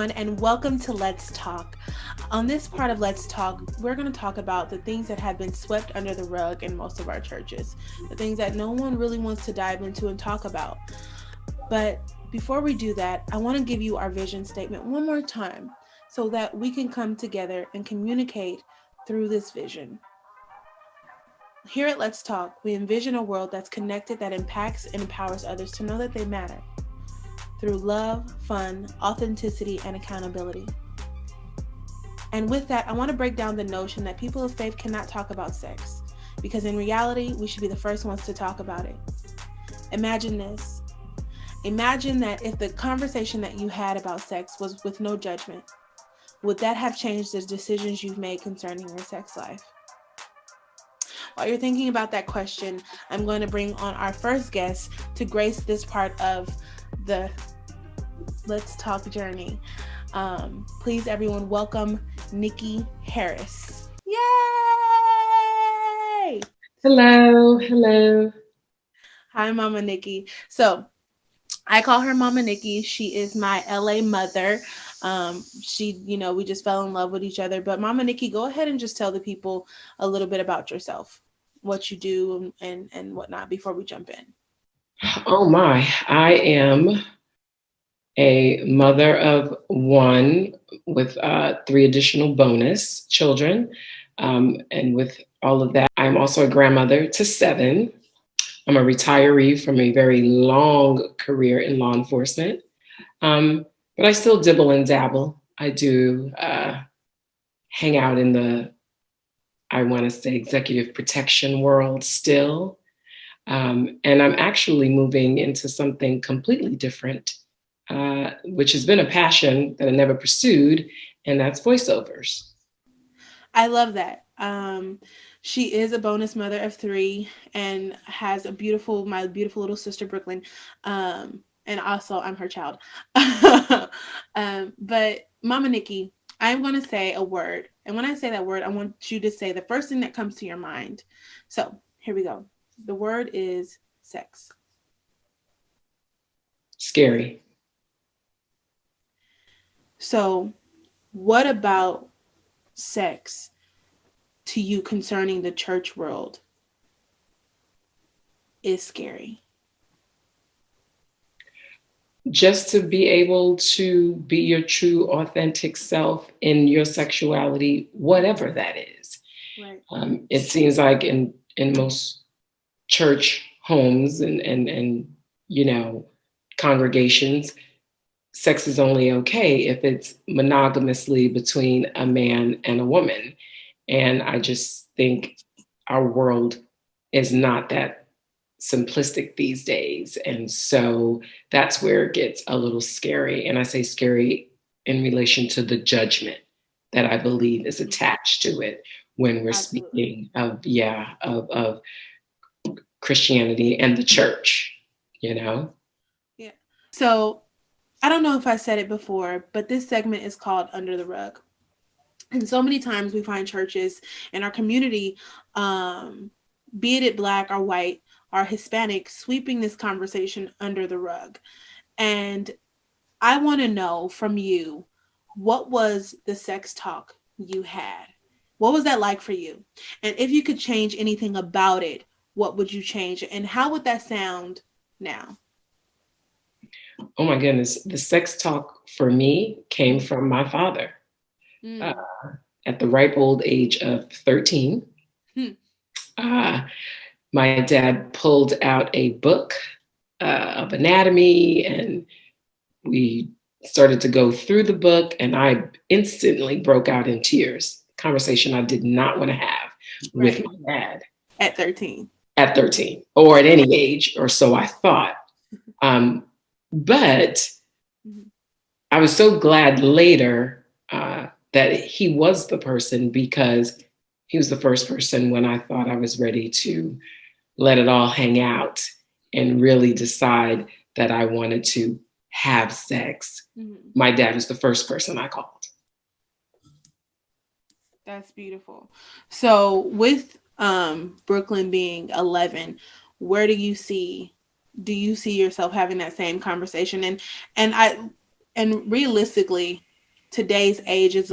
everyone, and welcome to Let's Talk. On this part of Let's Talk, we're going to talk about the things that have been swept under the rug in most of our churches, the things that no one really wants to dive into and talk about. But before we do that, I want to give you our vision statement one more time so that we can come together and communicate through this vision. Here at Let's Talk, we envision a world that's connected, that impacts and empowers others to know that they matter through love, fun, authenticity, and accountability. And with that, I want to break down the notion that people of faith cannot talk about sex, because in reality, we should be the first ones to talk about it. Imagine this. Imagine that if the conversation that you had about sex was with no judgment, would that have changed the decisions you've made concerning your sex life? While you're thinking about that question, I'm going to bring on our first guest to grace this part of the Let's Talk journey. Please, everyone, welcome Nickie Harris. Yay! Hello. Hi, Mama Nickie. So I call her Mama Nickie. She is my LA mother. We just fell in love with each other. But Mama Nickie, go ahead and just tell the people a little bit about yourself, what you do and whatnot before we jump in. Oh my, I am a mother of one with three additional bonus children. And with all of that, I'm also a grandmother to seven. I'm a retiree from a very long career in law enforcement. But I still dibble and dabble. I do hang out in the, I want to say, executive protection world still. And I'm actually moving into something completely different, which has been a passion that I never pursued, and that's voiceovers. I love that. She is a bonus mother of three and has my beautiful little sister, Brooklyn. And also I'm her child. But Mama Nickie, I'm going to say a word. And when I say that word, I want you to say the first thing that comes to your mind. So here we go. The word is sex. Scary. So what about sex to you concerning the church world is scary? Just to be able to be your true, authentic self in your sexuality, whatever that is. Right. It seems like in most church homes and congregations, sex is only okay if it's monogamously between a man and a woman. And I just think our world is not that simplistic these days. And so that's where it gets a little scary. And I say scary in relation to the judgment that I believe is attached to it when we're Absolutely. speaking of Christianity and the church, Yeah. So I don't know if I said it before, but this segment is called Under the Rug. And so many times we find churches in our community, be it Black or white or Hispanic, sweeping this conversation under the rug. And I want to know from you, what was the sex talk you had? What was that like for you? And if you could change anything about it, what would you change? And how would that sound now? Oh my goodness, the sex talk for me came from my father. Uh, Mm. at the ripe old age of 13, Hmm. uh, my dad pulled out a book of anatomy, and we started to go through the book, and I instantly broke out in tears. Conversation I did not want to have with Right. my dad At 13. at 13, or at any age, or so I thought. But Mhm. I was so glad later that he was the person, because he was the first person when I thought I was ready to let it all hang out and really decide that I wanted to have sex. Mhm. My dad was the first person I called. That's beautiful. So with Brooklyn being 11, where do you see yourself having that same conversation? And realistically, today's age is,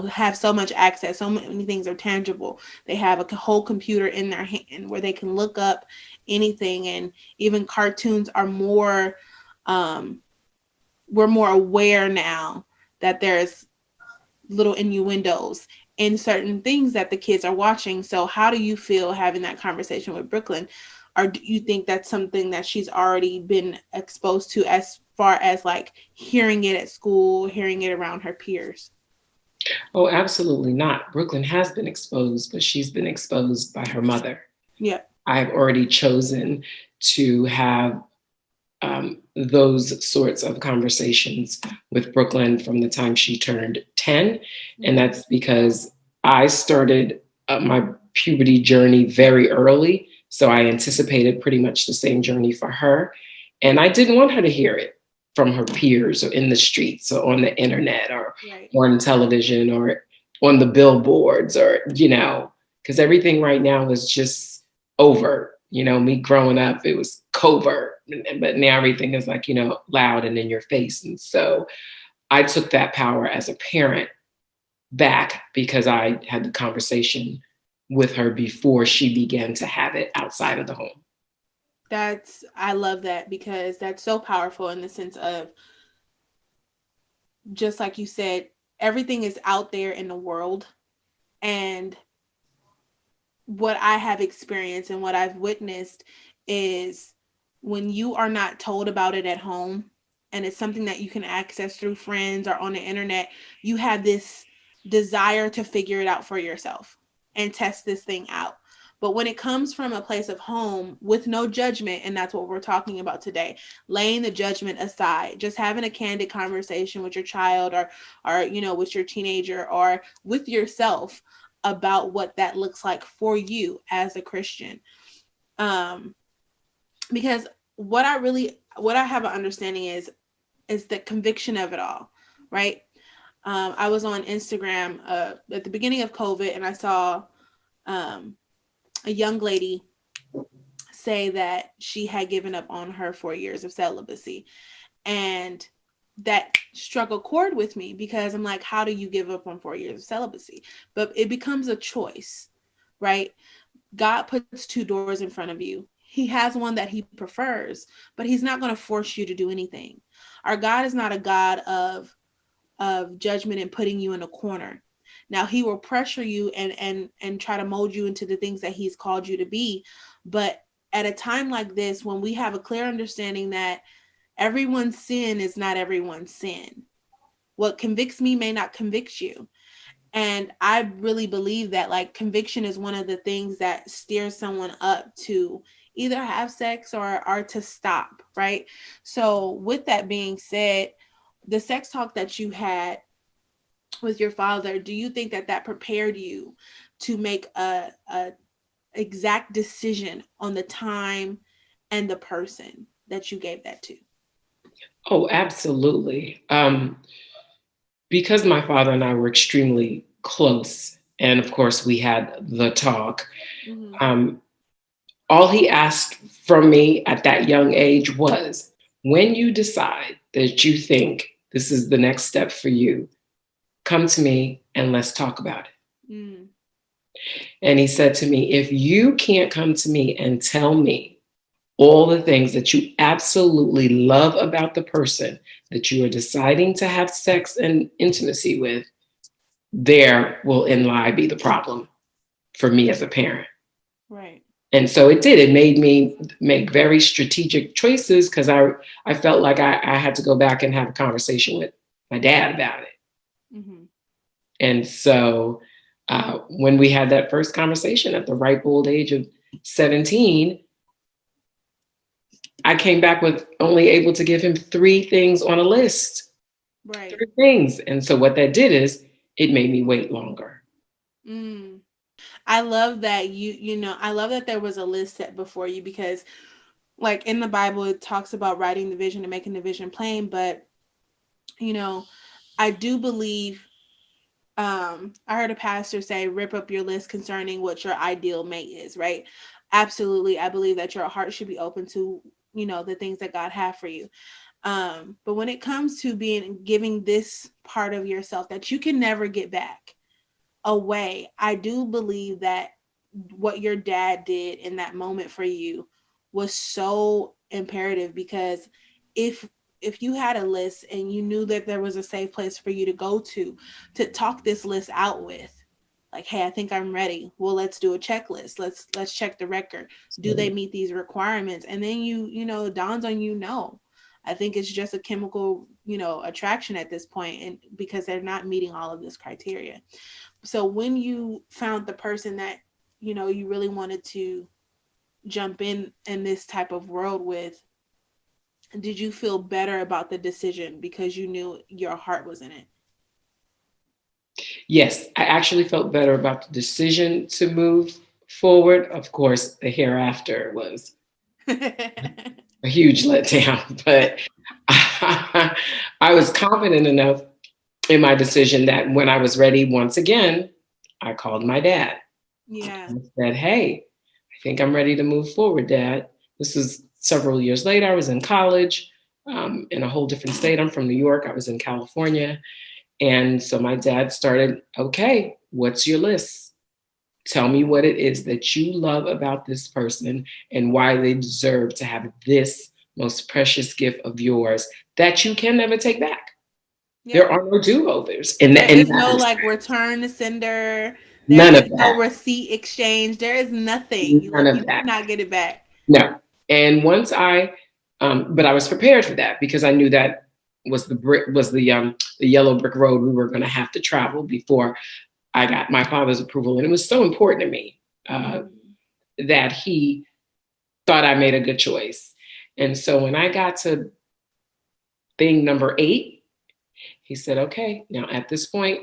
have so much access. So many things are tangible. They have a whole computer in their hand where they can look up anything. And even cartoons are more, we're more aware now that there's little innuendos in certain things that the kids are watching. So how do you feel having that conversation with Brooklyn? Or do you think that's something that she's already been exposed to, as far as like hearing it at school, hearing it around her peers? Oh, absolutely not. Brooklyn has been exposed, but she's been exposed by her mother. Yeah. I've already chosen to have those sorts of conversations with Brooklyn from the time she turned 10. And that's because I started my puberty journey very early. So I anticipated pretty much the same journey for her. And I didn't want her to hear it from her peers or in the streets or on the internet or on television or on the billboards or, because everything right now is just overt. Me growing up, it was covert, but now everything is like, loud and in your face. And so I took that power as a parent back because I had the conversation with her before she began to have it outside of the home. I love that, because that's so powerful in the sense of, just like you said, everything is out there in the world. And what I have experienced and what I've witnessed is when you are not told about it at home and it's something that you can access through friends or on the internet, you have this desire to figure it out for yourself and test this thing out. But when it comes from a place of home with no judgment, and that's what we're talking about today, laying the judgment aside, just having a candid conversation with your child or with your teenager or with yourself about what that looks like for you as a Christian. Because what I have an understanding is the conviction of it all, right? I was on Instagram at the beginning of COVID, and I saw a young lady say that she had given up on her 4 years of celibacy. And that struck a chord with me, because I'm like, how do you give up on 4 years of celibacy? But it becomes a choice, right? God puts two doors in front of you. He has one that he prefers, but he's not going to force you to do anything. Our God is not a God of judgment and putting you in a corner. Now, he will pressure you and try to mold you into the things that he's called you to be. But at a time like this, when we have a clear understanding that everyone's sin is not everyone's sin, what convicts me may not convict you. And I really believe that, like, conviction is one of the things that steers someone up to either have sex or to stop, right? So with that being said, the sex talk that you had with your father, do you think that prepared you to make a exact decision on the time and the person that you gave that to? Oh, absolutely. Because my father and I were extremely close, and of course we had the talk, all he asked from me at that young age was, when you decide that you think this is the next step for you, come to me and let's talk about it. And he said to me, if you can't come to me and tell me all the things that you absolutely love about the person that you are deciding to have sex and intimacy with, there will in lie be the problem for me as a parent. Right. And so it did. It made me make very strategic choices, because I felt like I had to go back and have a conversation with my dad about it. And so when we had that first conversation at the ripe old age of 17, I came back with only able to give him 3 things on a list. Right. 3 things. And so what that did is it made me wait longer. I love that I love that there was a list set before you, because like in the Bible, it talks about writing the vision and making the vision plain. But, I do believe, I heard a pastor say, rip up your list concerning what your ideal mate is, right? Absolutely. I believe that your heart should be open to, the things that God has for you. But when it comes to giving this part of yourself that you can never get back away, I do believe that what your dad did in that moment for you was so imperative, because if you had a list and you knew that there was a safe place for you to go to talk this list out with, like, hey, I think I'm ready, well, let's do a checklist, let's check the record, do they meet these requirements? And then it dawns on you, no, I think it's just a chemical attraction at this point, and because they're not meeting all of this criteria. So when you found the person that you really wanted to jump in this type of world with, did you feel better about the decision because you knew your heart was in it? Yes, I actually felt better about the decision to move forward. Of course, the hereafter was a huge letdown, but I was confident enough in my decision that when I was ready once again, I called my dad. Yeah. And said, hey, I think I'm ready to move forward, Dad. This was several years later. I was in college in a whole different state. I'm from New York. I was in California. And so my dad started, okay, what's your list? Tell me what it is that you love about this person and why they deserve to have this most precious gift of yours that you can never take back. Yeah. There are no do-overs. There is no like return to sender. None of that. No receipt exchange. There is nothing. None of you that. Cannot get it back. No. And once but I was prepared for that because I knew that was the yellow brick road we were going to have to travel before I got my father's approval. And it was so important to me that he thought I made a good choice. And so when I got to thing number 8, he said, okay, now at this point,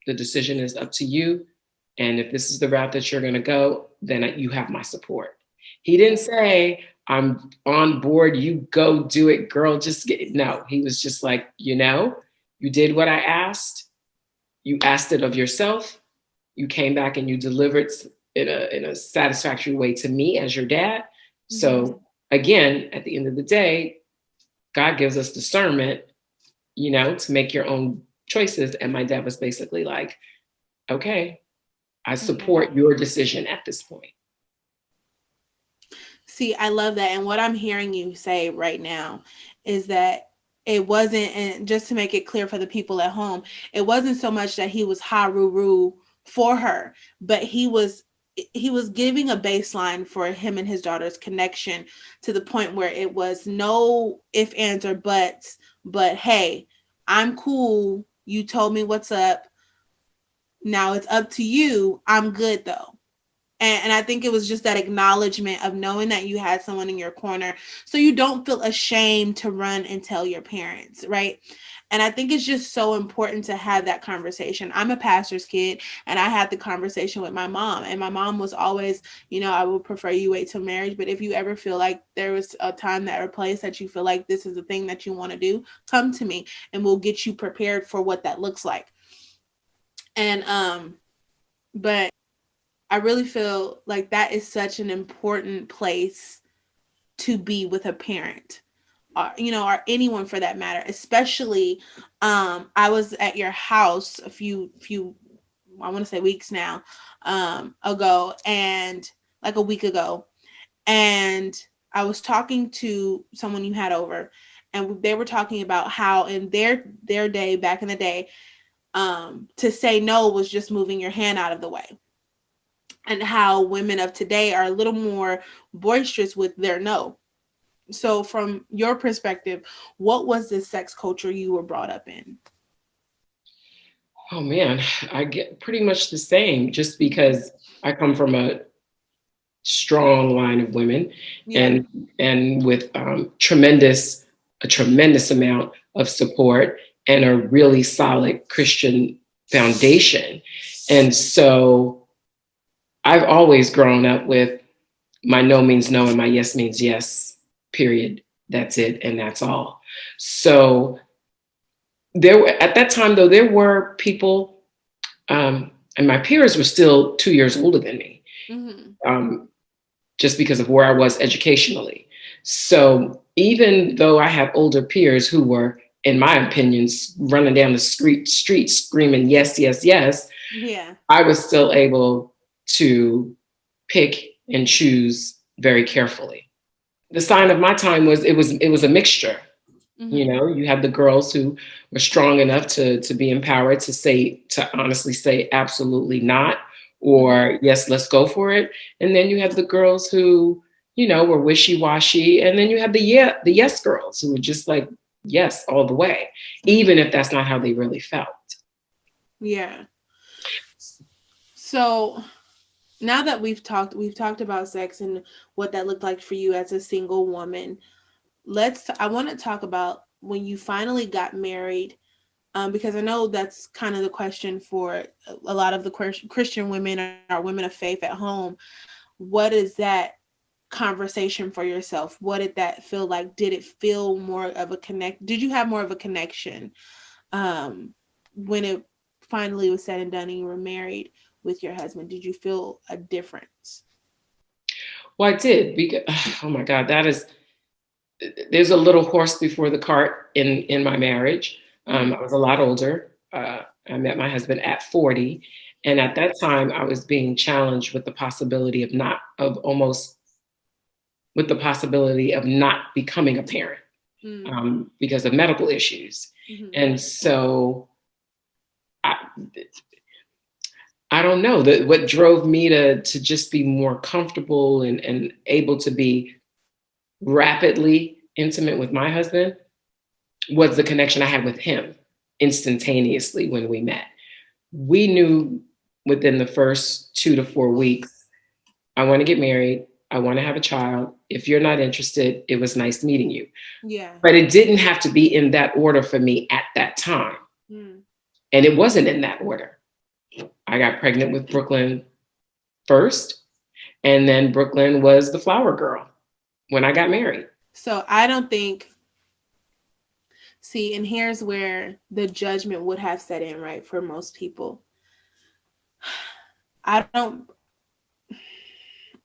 the decision is up to you. And if this is the route that you're going to go, then you have my support. He didn't say, I'm on board, you go do it, girl, just get it. No, he was just like, you did what I asked. You asked it of yourself. You came back and you delivered in a satisfactory way to me as your dad. Mm-hmm. So again, at the end of the day, God gives us discernment, to make your own choices. And my dad was basically like, okay, I support your decision at this point. See, I love that. And what I'm hearing you say right now is that it wasn't, and just to make it clear for the people at home, it wasn't so much that he was ha-roo-roo for her, but he was giving a baseline for him and his daughter's connection to the point where it was no ifs, ands, or buts, but hey, I'm cool. You told me what's up. Now it's up to you. I'm good though. And I think it was just that acknowledgement of knowing that you had someone in your corner so you don't feel ashamed to run and tell your parents, right? And I think it's just so important to have that conversation. I'm a pastor's kid, and I had the conversation with my mom. And my mom was always, I would prefer you wait till marriage. But if you ever feel like there was a time or place that you feel like this is the thing that you want to do, come to me and we'll get you prepared for what that looks like. And, but I really feel like that is such an important place to be with a parent, or anyone for that matter, especially, I was at your house a few, I want to say weeks now, ago, and like a week ago. And I was talking to someone you had over, and they were talking about how in their day, back in the day, to say no was just moving your hand out of the way. And how women of today are a little more boisterous with their no. So from your perspective, what was the sex culture you were brought up in? Oh man, I get pretty much the same, just because I come from a strong line of women, and with a tremendous amount of support and a really solid Christian foundation. And so I've always grown up with my no means no and my yes means yes, period. That's it. And that's all. So at that time, though, there were people, and my peers were still 2 years older than me. Mm-hmm. just because of where I was educationally. So even though I had older peers who were, in my opinions, running down the street screaming, yes, yes, yes, Yeah. I was still able to pick and choose very carefully. The sign of my time was it was a mixture. You know, you had the girls who were strong enough to be empowered to honestly say absolutely not, or yes, let's go for it. And then you had the girls who, were wishy-washy. And then you had the yes girls who were just like, yes, all the way, even if that's not how they really felt. Yeah. So now that we've talked about sex and what that looked like for you as a single woman, I want to talk about when you finally got married, because I know that's kind of the question for a lot of the Christian women or women of faith at home. What is that conversation for yourself? What did that feel like? Did it feel more of a connect? Did you have more of a connection when it finally was said and done and you were married with your husband? Did you feel a difference? Well, I did, because oh my God, there's a little horse before the cart in my marriage. I was a lot older. I met my husband at 40, and at that time, I was being challenged with the possibility of not becoming a parent, because of medical issues. And so I don't know that what drove me to just be more comfortable and able to be rapidly intimate with my husband was the connection I had with him instantaneously when we met. We knew within the first 2 to 4 weeks, I want to get married. I want to have a child. If you're not interested, it was nice meeting you. Yeah. But it didn't have to be in that order for me at that time. And it wasn't in that order. I got pregnant with Brooklyn first, and then Brooklyn was the flower girl when I got married. So I don't think, see, and here's where the judgment would have set in, right, for most people.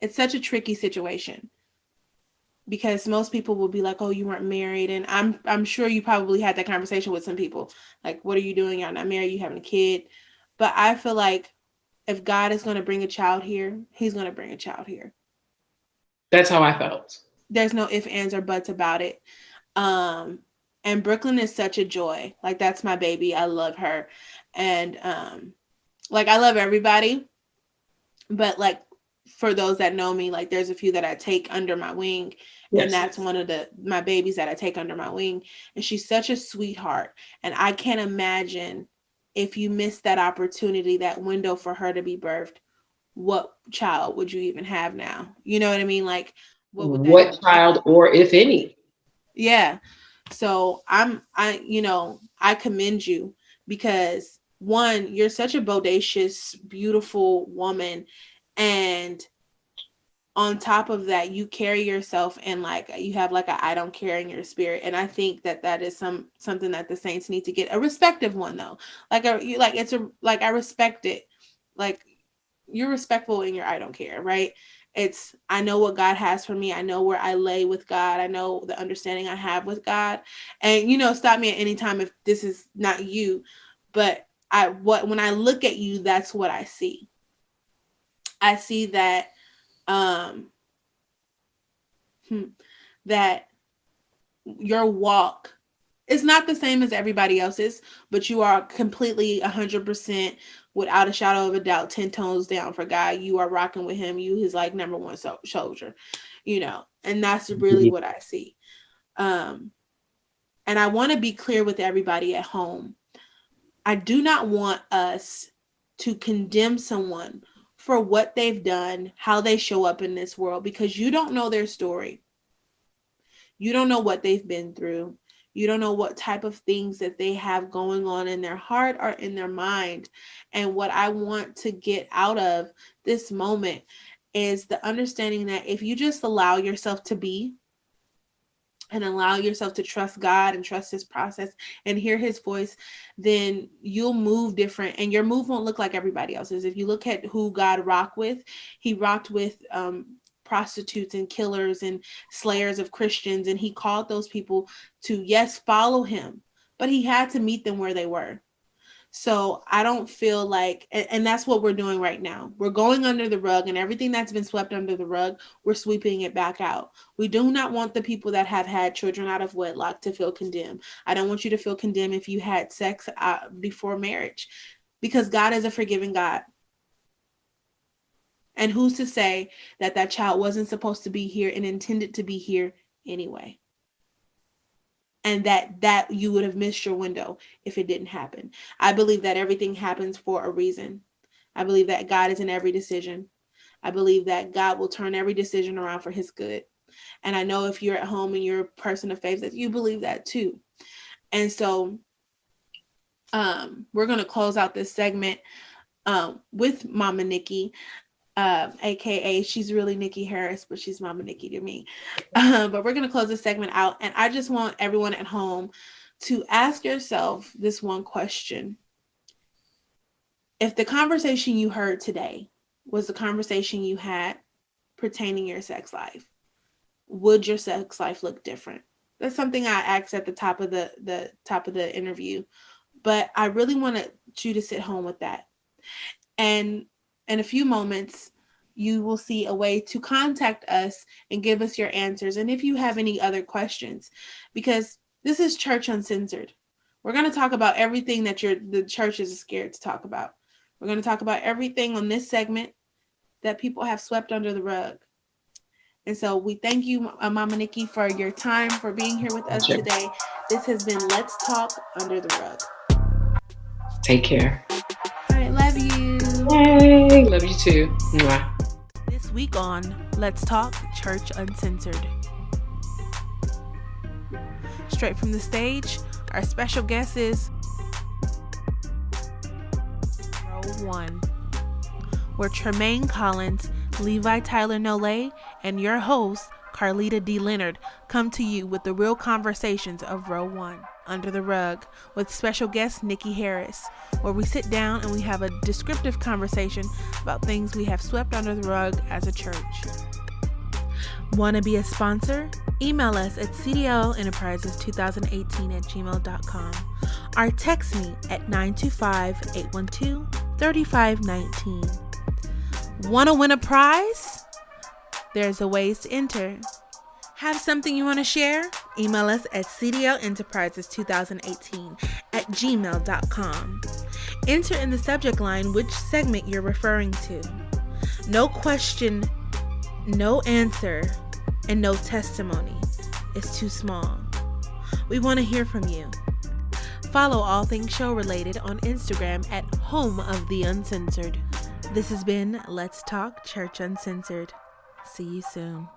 It's such a tricky situation because most people will be like, oh, you weren't married. And I'm sure you probably had that conversation with some people. Like, what are you doing? You're not married, you having a kid. But I feel like if God is going to bring a child here, he's going to bring a child here. That's how I felt. There's no ifs, ands, or buts about it. And Brooklyn is such a joy. Like, that's my baby. I love her. And like, I love everybody. But like, for those that know me, like, there's a few that I take under my wing. Yes. And that's one of my babies that I take under my wing. And she's such a sweetheart. And I can't imagine if you missed that opportunity, that window for her to be birthed, what child would you even have now? You know what I mean? Like, what child, or if any? Yeah. So I commend you because, one, you're such a bodacious, beautiful woman. And on top of that, you carry yourself and like you have like a I don't care in your spirit. And I think that is something that the saints need to get, a respective one though. I respect it. Like, you're respectful in your I don't care, right? It's, I know what God has for me. I know where I lay with God. I know the understanding I have with God. And stop me at any time if this is not you. But when I look at you, that's what I see. I see that that your walk is not the same as everybody else's, but you are completely 100%, without a shadow of a doubt, 10 toes down for God. You are rocking with him. You his like number one soldier, and that's really what I see. And I want to be clear with everybody at home. I do not want us to condemn someone for what they've done, how they show up in this world, because you don't know their story. You don't know what they've been through. You don't know what type of things that they have going on in their heart or in their mind. And what I want to get out of this moment is the understanding that if you just allow yourself to be, and allow yourself to trust God and trust his process and hear his voice, then you'll move different and your move won't look like everybody else's. If you look at who God rocked with, he rocked with prostitutes and killers and slayers of Christians. And he called those people to, yes, follow him, but he had to meet them where they were. So I don't feel like, and that's what we're doing right now. We're going under the rug, and everything that's been swept under the rug, we're sweeping it back out. We do not want the people that have had children out of wedlock to feel condemned. I don't want you to feel condemned if you had sex before marriage, because God is a forgiving God. And who's to say that that child wasn't supposed to be here and intended to be here anyway? And that you would have missed your window if it didn't happen. I believe that everything happens for a reason. I believe that God is in every decision. I believe that God will turn every decision around for his good. And I know if you're at home and you're a person of faith, that you believe that too. And so we're going to close out this segment with Mama Nickie. AKA she's really Nickie Harris, but she's Mama Nickie to me. But we're going to close this segment out. And I just want everyone at home to ask yourself this one question. If the conversation you heard today was the conversation you had pertaining to your sex life, would your sex life look different? That's something I asked at the top of the interview, but I really wanted you to sit home with that. And in a few moments, you will see a way to contact us and give us your answers. And if you have any other questions, because this is Church Uncensored. We're going to talk about everything that the church is scared to talk about. We're going to talk about everything on this segment that people have swept under the rug. And so we thank you, Mama Nickie, for your time, for being here with us today. This has been Let's Talk Under the Rug. Take care. All right, love you. Yay, love you too. Mwah. This week on Let's Talk Church Uncensored. Straight from the stage, our special guest is Row 1, where Tremaine Collins, Levi Tyler Nole, and your host, Carleta D. Leonard, come to you with the real conversations of Row 1, Under the Rug, with special guest Nickie Harris, where we sit down and we have a descriptive conversation about things we have swept under the rug as a church. Want to be a sponsor? Email us at cdlenterprises2018@gmail.com or text me at 925-812-3519. Want to win a prize? There's a ways to enter. Have something you want to share? Email us at cdlenterprises2018@gmail.com. Enter in the subject line which segment you're referring to. No question, no answer, and no testimony is too small. We want to hear from you. Follow All Things Show Related on Instagram at Home of the Uncensored. This has been Let's Talk Church Uncensored. See you soon.